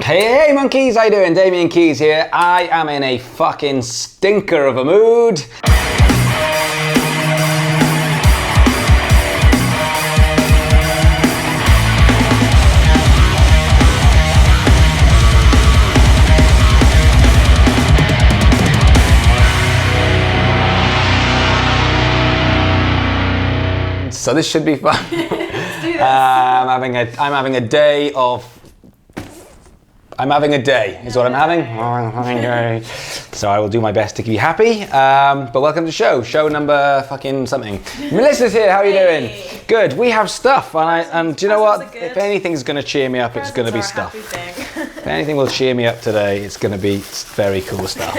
Hey monkeys, how you doing? Damian Keys here. I am in a fucking stinker of a mood. So this should be fun. Let's do this. I'm having a day is what I'm having. So I will do my best to keep you happy. But welcome to show number fucking something. Melissa's here. How are you doing? Good. We have stuff, and do you know what? If anything's going to cheer me up, it's going to be stuff. If anything will cheer me up today, it's going to be very cool stuff.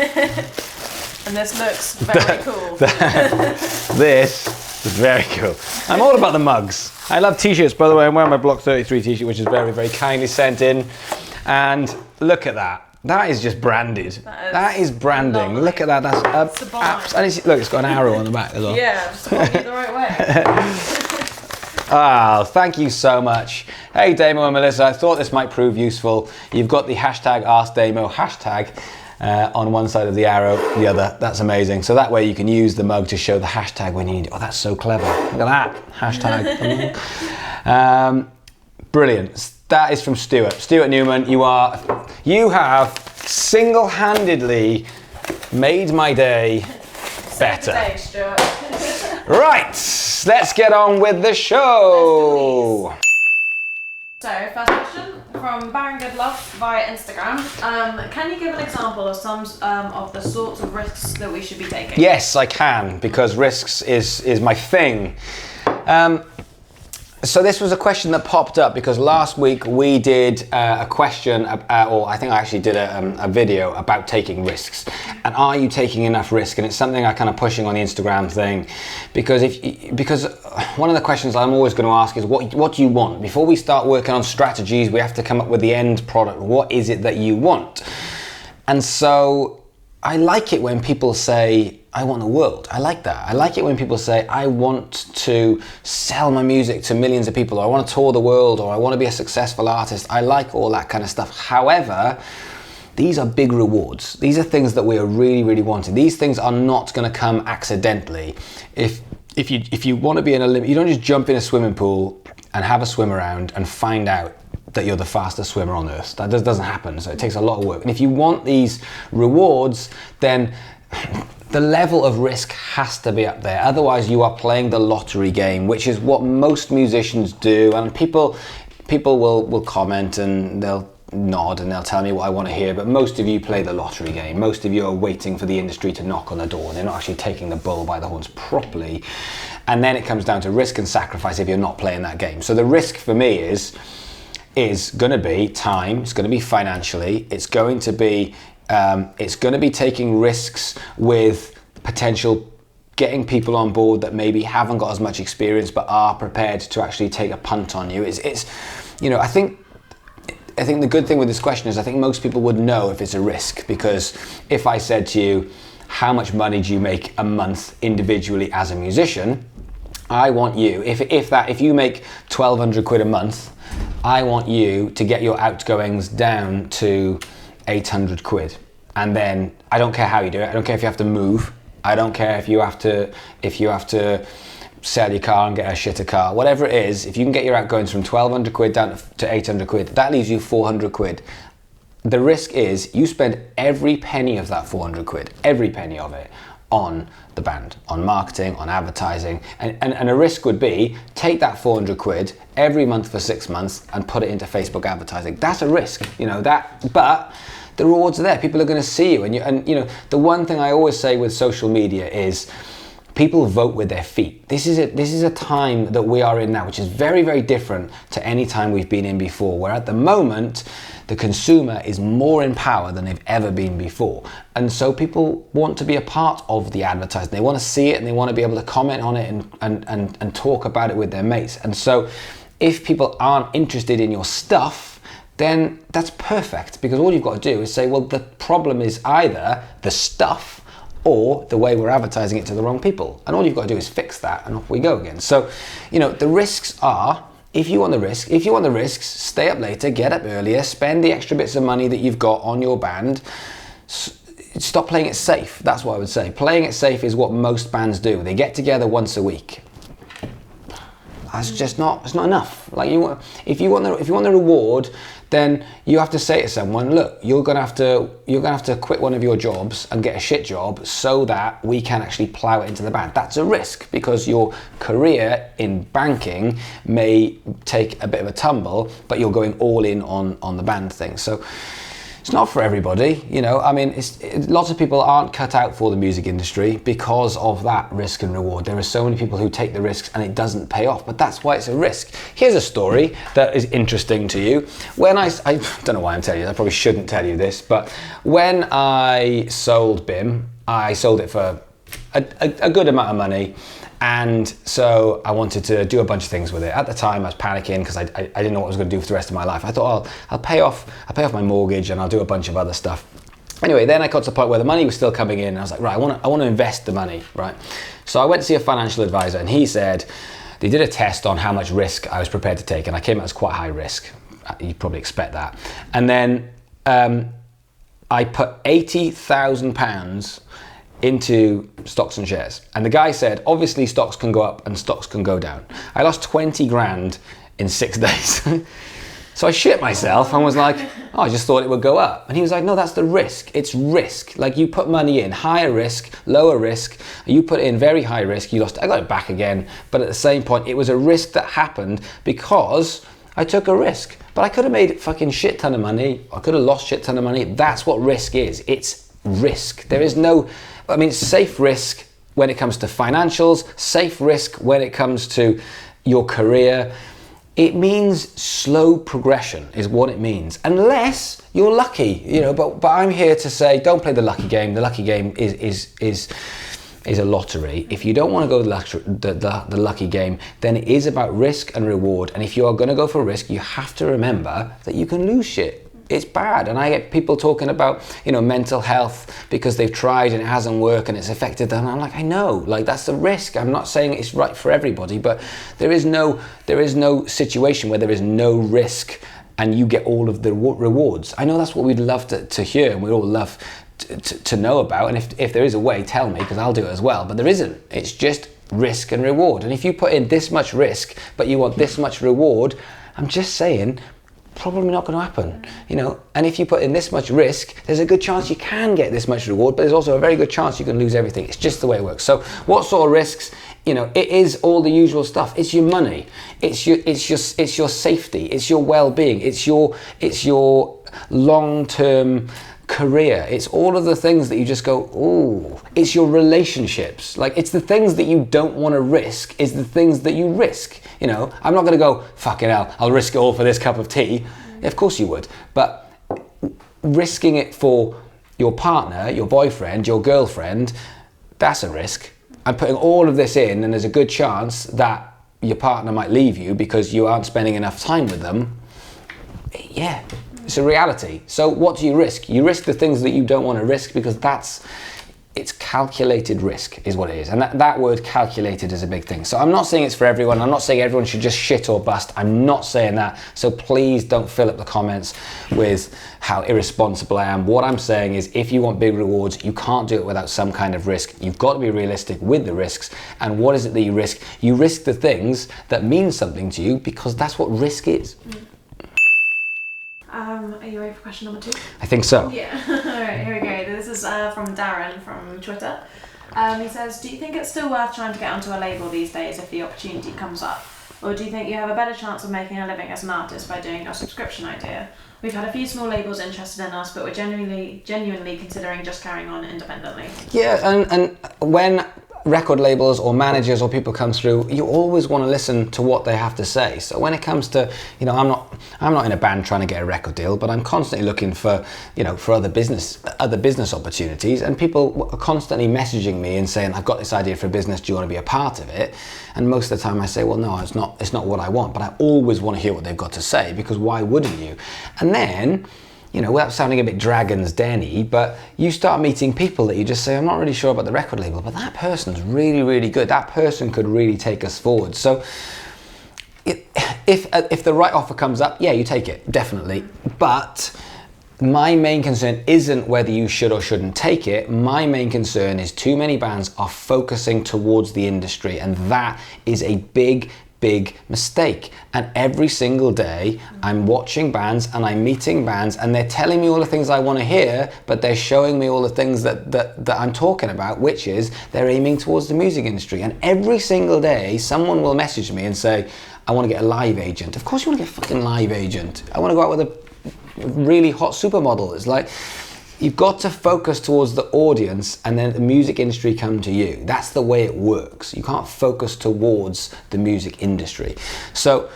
And this looks very cool. This is very cool. I'm all about the mugs. I love t-shirts, by the way. I'm wearing my Block 33 t-shirt, which is very, very kindly sent in. And look at that. That is just branded. That is branding. lovely. Look at that. That's and look, it's got an arrow on the back as well. Yeah, just pointing it the right way. Oh, thank you so much. Hey, Damo and Melissa, I thought this might prove useful. You've got the hashtag AskDamo hashtag on one side of the arrow, the other. That's amazing. So that way you can use the mug to show the hashtag when you need it. Oh, that's so clever. Look at that. Hashtag. Brilliant. That is from Stuart. Stuart Newman, you have single-handedly made my day better. Thanks, Stuart. Right, let's get on with the show. So, first question from Baron Goodlove via Instagram. Can you give an example of some of the sorts of risks that we should be taking? Yes, I can, because risks is my thing. So this was a question that popped up because last week we did a question, or I think I actually did a video about taking risks. And are you taking enough risk? And it's something I'm kind of pushing on the Instagram thing, because one of the questions I'm always going to ask is what do you want? Before we start working on strategies, we have to come up with the end product. What is it that you want? And so I like it when people say, I want the world. I like that. I like it when people say, I want to sell my music to millions of people, or I want to tour the world, or I want to be a successful artist. I like all that kind of stuff. However, these are big rewards. These are things that we are really, really wanting. These things are not going to come accidentally. If you want to be in you don't just jump in a swimming pool and have a swim around and find out that you're the fastest swimmer on earth. That doesn't happen. So it takes a lot of work. And if you want these rewards, then the level of risk has to be up there. Otherwise, you are playing the lottery game, which is what most musicians do. And people will comment and they'll nod and they'll tell me what I want to hear. But most of you play the lottery game. Most of you are waiting for the industry to knock on the door. They're not actually taking the bull by the horns properly. And then it comes down to risk and sacrifice if you're not playing that game. So the risk for me is going to be time. It's going to be financially. It's going to be taking risks with potential getting people on board that maybe haven't got as much experience but are prepared to actually take a punt on you. I think the good thing with this question is I think most people would know if it's a risk, because if I said to you, how much money do you make a month individually as a musician? I want you, if you make 1,200 quid a month, I want you to get your outgoings down to 800 quid. And then I don't care how you do it. I don't care if you have to move. I don't care if you have to sell your car and get a shitter car. Whatever it is, if you can get your outgoings from 1,200 quid down to 800 quid, that leaves you 400 quid. The risk is you spend every penny of that 400 quid, every penny of it, on the band, on marketing, on advertising. And a risk would be take that 400 quid every month for 6 months and put it into Facebook advertising. That's a risk, but the rewards are there. People are going to see you, and the one thing I always say with social media is people vote with their feet. This is a time that we are in now, which is very, very different to any time we've been in before, where at the moment the consumer is more in power than they've ever been before. And so people want to be a part of the advertising. They want to see it and they want to be able to comment on it and talk about it with their mates. And so if people aren't interested in your stuff, then that's perfect, because all you've got to do is say, well, the problem is either the stuff or the way we're advertising it to the wrong people. And all you've got to do is fix that and off we go again. So, the risks are if you want the risks, stay up later, get up earlier, spend the extra bits of money that you've got on your band. Stop playing it safe. That's what I would say. Playing it safe is what most bands do. They get together once a week. That's just not. It's not enough. Like if you want the reward, then you have to say to someone, look, you're gonna have to quit one of your jobs and get a shit job so that we can actually plow it into the band. That's a risk, because your career in banking may take a bit of a tumble, but you're going all in on the band thing. So it's not for everybody, you know. I mean, lots of people aren't cut out for the music industry because of that risk and reward. There are so many people who take the risks and it doesn't pay off, but that's why it's a risk. Here's a story that is interesting to you. When I don't know why I'm telling you, I probably shouldn't tell you this, but when I sold BIM, I sold it for a good amount of money. And so I wanted to do a bunch of things with it. At the time, I was panicking because I didn't know what I was going to do for the rest of my life. I thought, I'll pay off my mortgage and I'll do a bunch of other stuff. Anyway, then I got to the point where the money was still coming in, and I was like, right, I want to invest the money, right? So I went to see a financial advisor, and he said they did a test on how much risk I was prepared to take, and I came out as quite high risk. You'd probably expect that. And then I put £80,000 into stocks and shares, and the guy said obviously stocks can go up and stocks can go down. I lost 20 grand in 6 days. So I shit myself and was like, oh, I just thought it would go up. And he was like, no, that's the risk. It's risk. Like, you put money in, higher risk, lower risk. You put in very high risk, you lost. I got it back again, but at the same point it was a risk that happened because I took a risk. But I could have made a fucking shit ton of money. I could have lost shit ton of money. That's what risk is. It's risk. There is no, I mean, safe risk when it comes to financials, safe risk when it comes to your career. It means slow progression is what it means, unless you're lucky, you know. But I'm here to say, don't play the lucky game. The lucky game is a lottery. If you don't want to go the lucky game, then it is about risk and reward. And if you are going to go for risk, you have to remember that you can lose shit. It's bad. And I get people talking about, you know, mental health because they've tried and it hasn't worked and it's affected them. And I'm like, I know, like, that's the risk. I'm not saying it's right for everybody, but there is no situation where there is no risk and you get all of the rewards. I know that's what we'd love to hear, and we'd all love to know about. And if there is a way, tell me, because I'll do it as well. But there isn't. It's just risk and reward. And if you put in this much risk, but you want this much reward, I'm just saying, probably not going to happen, you know. And if you put in this much risk, there's a good chance you can get this much reward, but there's also a very good chance you can lose everything. It's just the way it works. So what sort of risks? You know, it is all the usual stuff. It's your money, it's your safety, it's your well-being, it's your long-term career. It's all of the things that you just go, ooh. It's your relationships. Like, it's the things that you don't want to risk is the things that you risk. You know, I'm not going to go, fucking hell, I'll risk it all for this cup of tea. Of course you would. But risking it for your partner, your boyfriend, your girlfriend, that's a risk. I'm putting all of this in, and there's a good chance that your partner might leave you because you aren't spending enough time with them. Yeah. It's a reality. So what do you risk? You risk the things that you don't want to risk, because it's calculated risk is what it is. And that word calculated is a big thing. So I'm not saying it's for everyone. I'm not saying everyone should just shit or bust. I'm not saying that. So please don't fill up the comments with how irresponsible I am. What I'm saying is, if you want big rewards, you can't do it without some kind of risk. You've got to be realistic with the risks. And what is it that you risk? You risk the things that mean something to you, because that's what risk is. Are you ready for question number 2? I think so. Yeah. Alright, here we go. This is from Darren from Twitter. He says, do you think it's still worth trying to get onto a label these days if the opportunity comes up? Or do you think you have a better chance of making a living as an artist by doing your subscription idea? We've had a few small labels interested in us, but we're genuinely considering just carrying on independently. Yeah, and when record labels or managers or people come through, you always want to listen to what they have to say. So when it comes to, you know, I'm not in a band trying to get a record deal, but I'm constantly looking for, you know, for other business opportunities, and people are constantly messaging me and saying, I've got this idea for a business, do you want to be a part of it? And most of the time I say, well, no, it's not what I want, but I always want to hear what they've got to say, because why wouldn't you? And then, you know, without sounding a bit Dragon's Den-y, but you start meeting people that you just say, I'm not really sure about the record label, but that person's really, really good. That person could really take us forward. So if the right offer comes up, yeah, you take it, definitely. But my main concern isn't whether you should or shouldn't take it. My main concern is too many bands are focusing towards the industry, and that is a big mistake. And every single day I'm watching bands and I'm meeting bands and they're telling me all the things I want to hear, but they're showing me all the things that I'm talking about, which is they're aiming towards the music industry. And every single day someone will message me and say, I want to get a live agent. Of course you want to get a fucking live agent. I want to go out with a really hot supermodel. It's like, you've got to focus towards the audience and then the music industry come to you. That's the way it works. You can't focus towards the music industry. So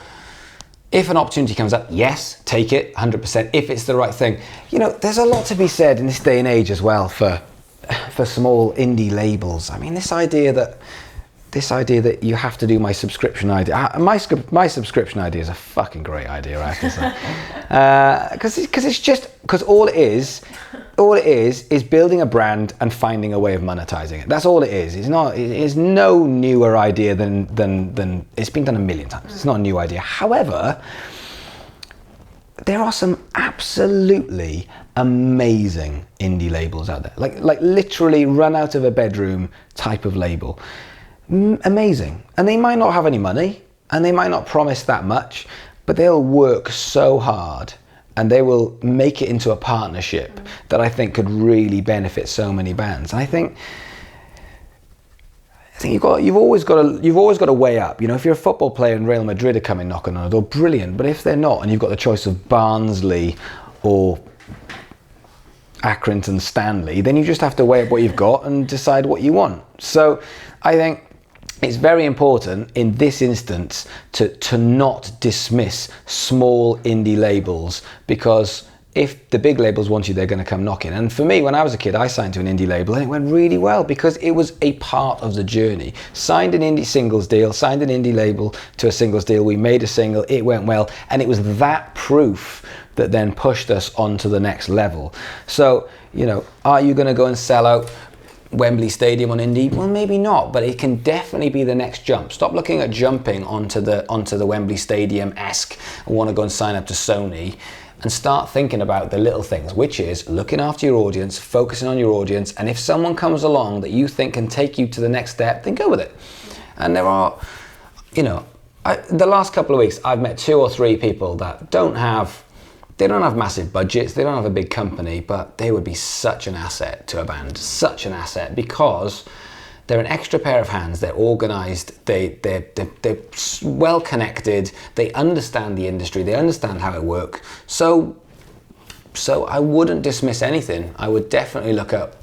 if an opportunity comes up, yes, take it 100% if it's the right thing. You know, there's a lot to be said in this day and age as well for small indie labels. I mean, this idea that you have to do my subscription idea. My subscription idea is a fucking great idea, I have to say. Because all it is building a brand and finding a way of monetizing it. That's all it is. It's no newer idea than it's been done a million times. It's not a new idea. However, there are some absolutely amazing indie labels out there. Like literally run out of a bedroom type of label. Amazing. And they might not have any money and they might not promise that much, but they'll work so hard and they will make it into a partnership that I think could really benefit so many bands. And I think you've always got to weigh up. You know, if you're a football player and Real Madrid are coming knocking on the door, brilliant. But if they're not, and you've got the choice of Barnsley or Accrington Stanley, then you just have to weigh up what you've got and decide what you want. So I think it's very important in this instance to not dismiss small indie labels, because if the big labels want you, they're going to come knocking. And for me, when I was a kid, I signed to an indie label and it went really well because it was a part of the journey. Signed an indie singles deal, signed an indie label to a singles deal, we made a single, it went well, and it was that proof that then pushed us on to the next level. So, you know, are you going to go and sell out Wembley Stadium on indie? Well, maybe not, but it can definitely be the next jump. Stop looking at jumping onto the Wembley Stadium-esque and want to go and sign up to Sony, and start thinking about the little things, which is looking after your audience, focusing on your audience, and if someone comes along that you think can take you to the next step, then go with it. And there are, you know, the last couple of weeks I've met 2 or 3 people that don't have massive budgets, they don't have a big company, but they would be such an asset to a band, such an asset, because they're an extra pair of hands, they're organised, they're well connected, they understand the industry, they understand how it works. So I wouldn't dismiss anything. I would definitely look at,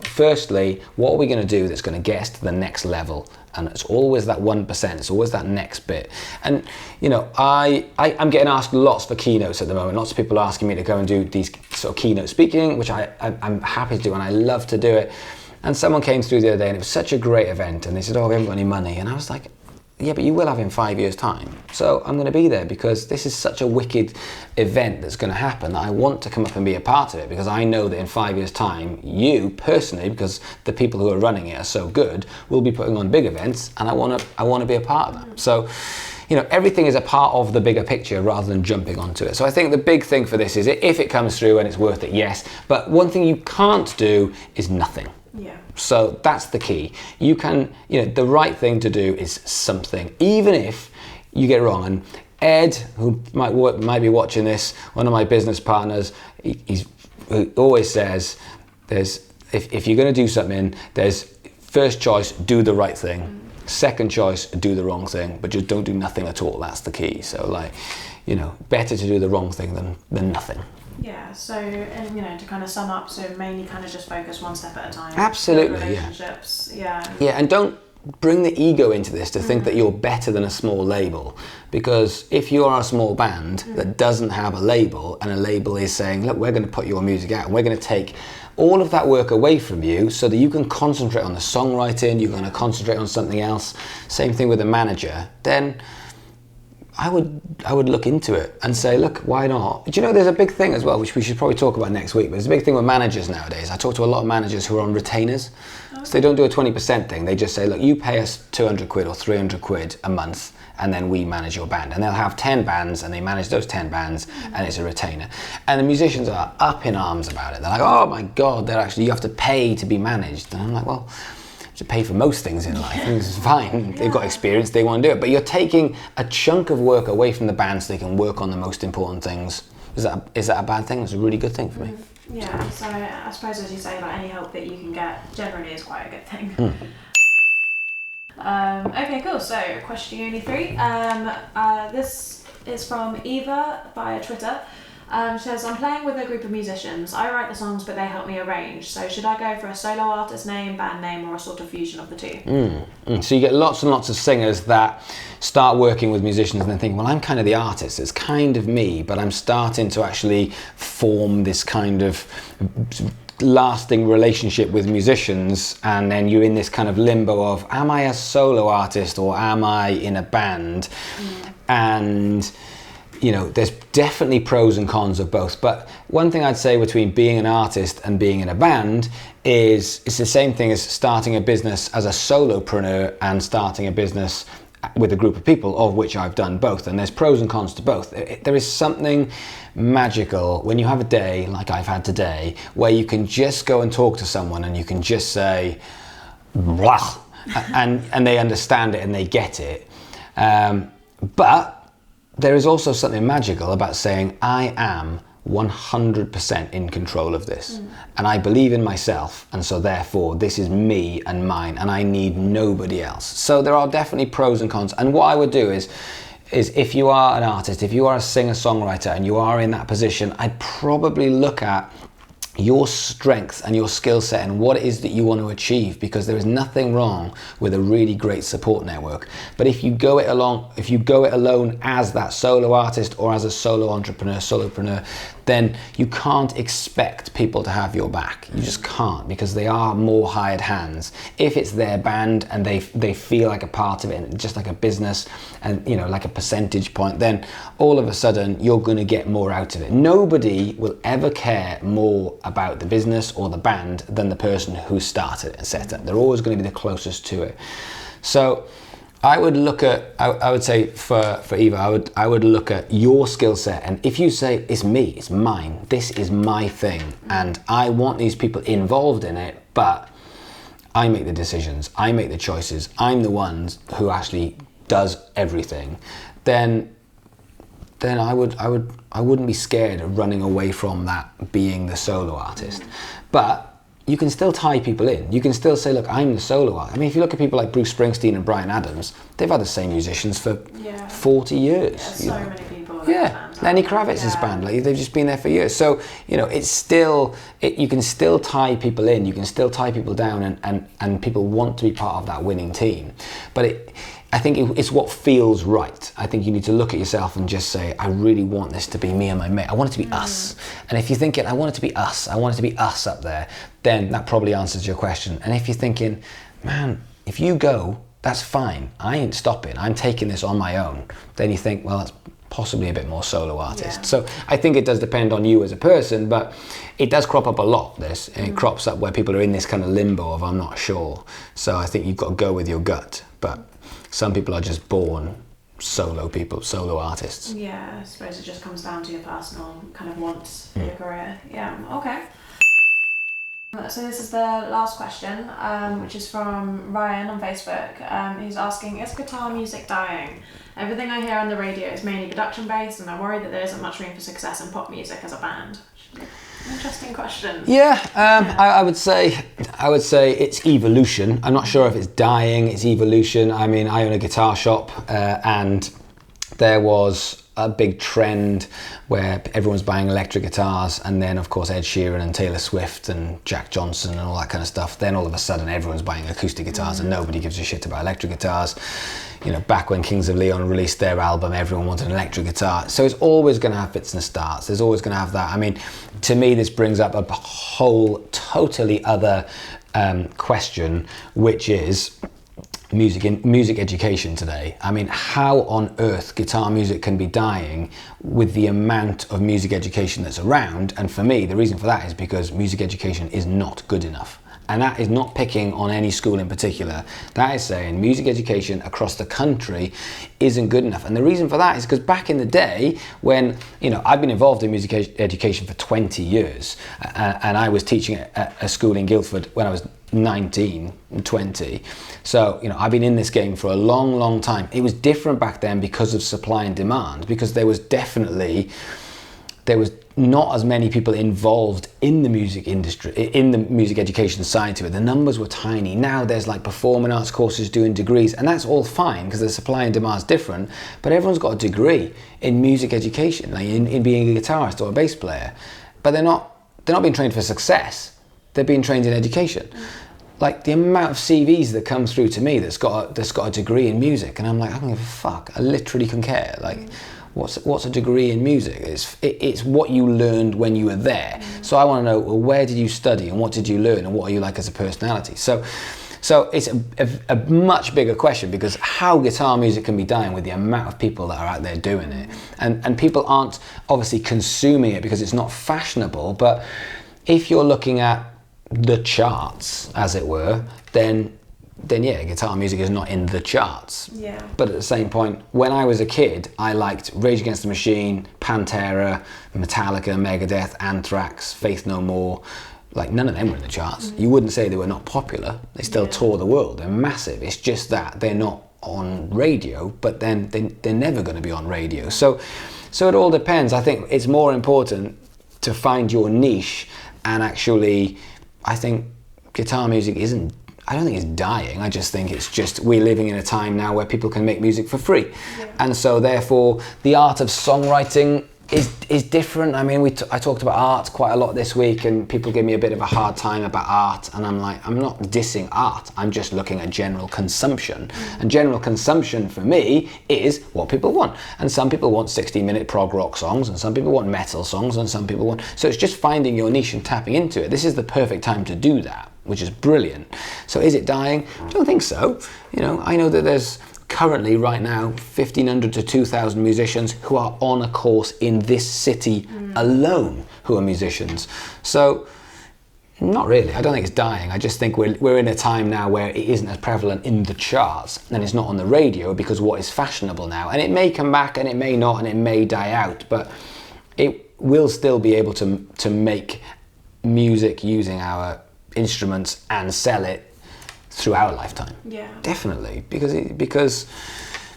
firstly, what are we going to do that's going to get us to the next level? And it's always that 1%, it's always that next bit. And, you know, I'm getting asked lots for keynotes at the moment. Lots of people are asking me to go and do these sort of keynote speaking, which I'm happy to do and I love to do it. And someone came through the other day and it was such a great event and they said, oh, we haven't got any money. And I was like, yeah, but you will have in 5 years' time. So I'm going to be there because this is such a wicked event that's going to happen that I want to come up and be a part of it, because I know that in 5 years' time, you personally, because the people who are running it are so good, will be putting on big events, and I want to be a part of that. So, you know, everything is a part of the bigger picture rather than jumping onto it. So I think the big thing for this is if it comes through and it's worth it, yes. But one thing you can't do is nothing. Yeah. So that's the key. You can, you know, the right thing to do is something, even if you get it wrong. And Ed, who might be watching this, one of my business partners, he always says, if you're going to do something, there's first choice, do the right thing. Second choice, do the wrong thing, but just don't do nothing at all. That's the key. So, like, you know, better to do the wrong thing than nothing. Yeah, so, and, you know, to kind of sum up, so mainly kind of just focus one step at a time. Absolutely, relationships, yeah. Yeah, and don't bring the ego into this to think that you're better than a small label, because if you are a small band that doesn't have a label, and a label is saying, look, we're going to put your music out and we're going to take all of that work away from you so that you can concentrate on the songwriting, you're going to concentrate on something else, same thing with a manager, then I would look into it and say, look, why not? Do you know there's a big thing as well, which we should probably talk about next week, but there's a big thing with managers nowadays. I talk to a lot of managers who are on retainers. So they don't do a 20% thing. They just say, look, you pay us 200 quid or 300 quid a month, and then we manage your band. And they'll have 10 bands, and they manage those 10 bands, and it's a retainer. And the musicians are up in arms about it. They're like, oh my God, you have to pay to be managed. And I'm like, well, to pay for most things in life. It's fine. They've got experience, they want to do it. But you're taking a chunk of work away from the band so they can work on the most important things. Is that a bad thing? It's a really good thing for me. Yeah, so I suppose as you say, like any help that you can get generally is quite a good thing. Okay, cool. So question only 3. This is from Eva via Twitter. She says, I'm playing with a group of musicians. I write the songs, but they help me arrange. So should I go for a solo artist name, band name, or a sort of fusion of the two? So you get lots and lots of singers that start working with musicians and then think, well, I'm kind of the artist. It's kind of me, but I'm starting to actually form this kind of lasting relationship with musicians, and then you're in this kind of limbo of, am I a solo artist or am I in a band? And you know, there's definitely pros and cons of both. But one thing I'd say between being an artist and being in a band is it's the same thing as starting a business as a solopreneur and starting a business with a group of people, of which I've done both. And there's pros and cons to both. There is something magical when you have a day like I've had today, where you can just go and talk to someone and you can just say, blah, and they understand it and they get it. But there is also something magical about saying, I am 100% in control of this. And I believe in myself, and so therefore this is me and mine, and I need nobody else. So there are definitely pros and cons. And what I would do is if you are an artist, if you are a singer-songwriter and you are in that position, I'd probably look at your strength and your skill set and what it is that you want to achieve, because there is nothing wrong with a really great support network. But if you go it alone as that solo artist or as a solo entrepreneur, solopreneur, then you can't expect people to have your back. You just can't, because they are more hired hands. If it's their band and they feel like a part of it, and just like a business and, you know, like a percentage point, then all of a sudden you're going to get more out of it. Nobody will ever care more about the business or the band than the person who started it and set it. They're always going to be the closest to it. So I would look at, I would say for Eva, I would look at your skill set, and if you say, it's me, it's mine, this is my thing, and I want these people involved in it, but I make the decisions, I make the choices, I'm the one who actually does everything, then I wouldn't be scared of running away from that being the solo artist. But you can still tie people in. You can still say, look, I'm the solo artist. I mean, if you look at people like Bruce Springsteen and Bryan Adams, they've had the same musicians for 40 years. Yeah, so many people. Yeah, Lenny Kravitz's band, like, they've just been there for years. So, you know, it's still, you can still tie people in, you can still tie people down, and people want to be part of that winning team. But I think it's what feels right. I think you need to look at yourself and just say, I really want this to be me and my mate. I want it to be us. And if you're thinking, I want it to be us, I want it to be us up there, then that probably answers your question. And if you're thinking, man, if you go, that's fine. I ain't stopping. I'm taking this on my own. Then you think, well, that's possibly a bit more solo artist. So I think it does depend on you as a person, but it does crop up a lot, this. And it crops up where people are in this kind of limbo of, I'm not sure. So I think you've got to go with your gut. But some people are just born solo people, solo artists. Yeah, I suppose it just comes down to your personal kind of wants for your career. Yeah, okay. So this is the last question, which is from Ryan on Facebook. He's asking, is guitar music dying? Everything I hear on the radio is mainly production based, and I'm worried that there isn't much room for success in pop music as a band. Interesting question. Yeah, I would say it's evolution. I'm not sure if it's dying, it's evolution. I mean, I own a guitar shop, and there was a big trend where everyone's buying electric guitars, and then of course Ed Sheeran and Taylor Swift and Jack Johnson and all that kind of stuff. Then all of a sudden everyone's buying acoustic guitars and nobody gives a shit about electric guitars. You know, back when Kings of Leon released their album, everyone wanted an electric guitar. So it's always going to have fits and starts. There's always going to have that. I mean, to me, this brings up a whole totally other question, which is, music education today. I mean, how on earth guitar music can be dying with the amount of music education that's around? And for me, the reason for that is because music education is not good enough. And that is not picking on any school in particular. That is saying music education across the country isn't good enough. And the reason for that is because back in the day when, I've been involved in music education for 20 years and I was teaching at a school in Guildford when I was 19 and 20. So, I've been in this game for a long, long time. It was different back then because of supply and demand, because there was not as many people involved in the music industry, in the music education side to it. The numbers were tiny. Now there's like performing arts courses doing degrees, and that's all fine because the supply and demand is different, but everyone's got a degree in music education, like in being a guitarist or a bass player. But they're not being trained for success. They're being trained in education. Like the amount of CVs that comes through to me that's got a degree in music, and I'm like, I don't give a fuck. I literally can care. Like, what's a degree in music? It's what you learned when you were there. So I want to know, well, where did you study and what did you learn and what are you like as a personality? So it's a much bigger question, because how guitar music can be dying with the amount of people that are out there doing it, and people aren't obviously consuming it because it's not fashionable. But if you're looking at the charts, as it were, then yeah, guitar music is not in the charts. Yeah. But at the same point, when I was a kid, I liked Rage Against the Machine, Pantera, Metallica, Megadeth, Anthrax, Faith No More. Like, none of them were in the charts. You wouldn't say they were not popular. They still tour the world. They're massive. It's just that they're not on radio, but then they're never going to be on radio. So it all depends. I think it's more important to find your niche, and actually, I think guitar music I don't think it's dying. I just think it's just, we're living in a time now where people can make music for free. Yeah. And so therefore the art of songwriting is different. I mean, I talked about art quite a lot this week, and people give me a bit of a hard time about art, and I'm like, I'm not dissing art, I'm just looking at general consumption. And general consumption for me is what people want. And some people want 60-minute prog rock songs, and some people want metal songs, and some people want... So it's just finding your niche and tapping into it. This is the perfect time to do that, which is brilliant. So is it dying? I don't think so. I know that there's currently right now 1,500 to 2,000 musicians who are on a course in this city alone who are musicians. So not really. I don't think it's dying. I just think we're in a time now where it isn't as prevalent in the charts, and it's not on the radio because what is fashionable now. And it may come back and it may not, and it may die out, but it will still be able to make music using our instruments and sell it through our lifetime. Yeah, definitely, because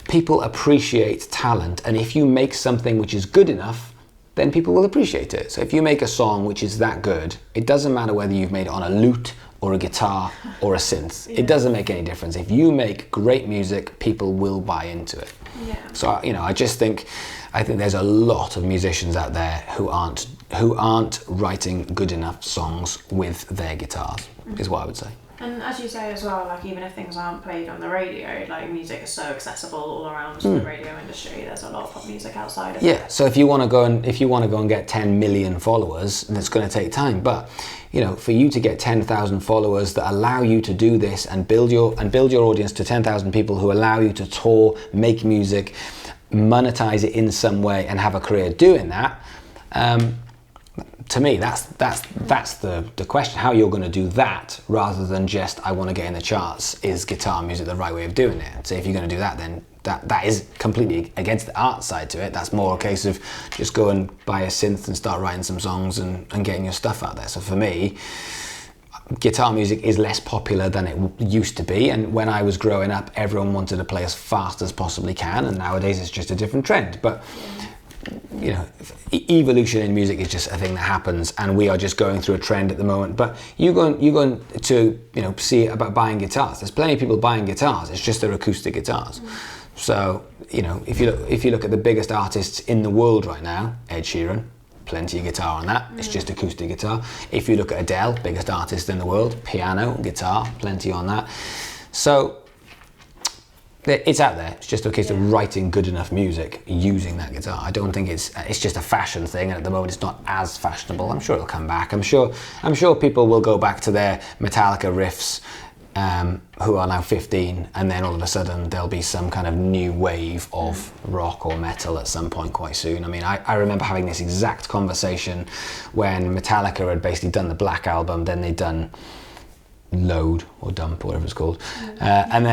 people appreciate talent, and if you make something which is good enough, then people will appreciate it. So if you make a song which is that good, it doesn't matter whether you've made it on a lute or a guitar or a synth. It doesn't make any difference. If you make great music, people will buy into it. Yeah. So I think there's a lot of musicians out there who aren't writing good enough songs with their guitars, is what I would say. And as you say as well, like, even if things aren't played on the radio, like, music is so accessible all around the radio industry. There's a lot of pop music outside of it. So if you want to go and get 10 million followers, then it's going to take time. But for you to get 10,000 followers that allow you to do this and build your audience to 10,000 people who allow you to tour, make music, monetize it in some way, and have a career doing that. To me, that's the question. How you're going to do that, rather than just, I want to get in the charts. Is guitar music the right way of doing it? So if you're going to do that, then that is completely against the art side to it. That's more a case of just go and buy a synth and start writing some songs and getting your stuff out there. So for me, guitar music is less popular than it used to be, and when I was growing up, everyone wanted to play as fast as possibly can, and nowadays it's just a different trend. But evolution in music is just a thing that happens, and we are just going through a trend at the moment. But you're going to see about buying guitars. There's plenty of people buying guitars. It's just they're acoustic guitars. So if you look at the biggest artists in the world right now, Ed Sheeran, plenty of guitar on that. It's just acoustic guitar. If you look at Adele, biggest artist in the world, piano, guitar, plenty on that. So it's out there. It's just a case of writing good enough music using that guitar. I don't think it's just a fashion thing, and at the moment it's not as fashionable. I'm sure it'll come back. I'm sure people will go back to their Metallica riffs who are now 15, and then all of a sudden there'll be some kind of new wave of rock or metal at some point quite soon. I mean, I remember having this exact conversation when Metallica had basically done the Black Album, then they'd done Load or Dump, or whatever it's called, and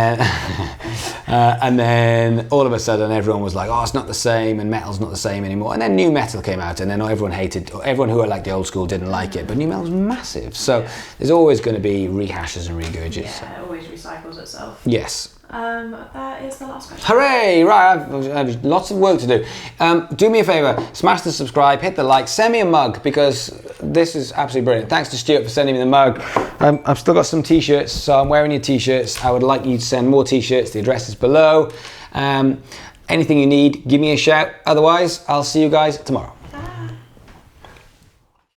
then all of a sudden everyone was like, oh, it's not the same, and metal's not the same anymore. And then new metal came out, and then everyone hated, everyone who liked the old school didn't like it, but new metal's massive. So there's always going to be rehashes and regurgits. Yeah, it always recycles itself. Yes. That is the last question. Hooray! Right, I've lots of work to do. Do me a favour, smash the subscribe, hit the like, send me a mug, because this is absolutely brilliant. Thanks to Stuart for sending me the mug. I've still got some t-shirts, so I'm wearing your t-shirts. I would like you to send more t-shirts. The address is below. Anything you need, give me a shout. Otherwise, I'll see you guys tomorrow.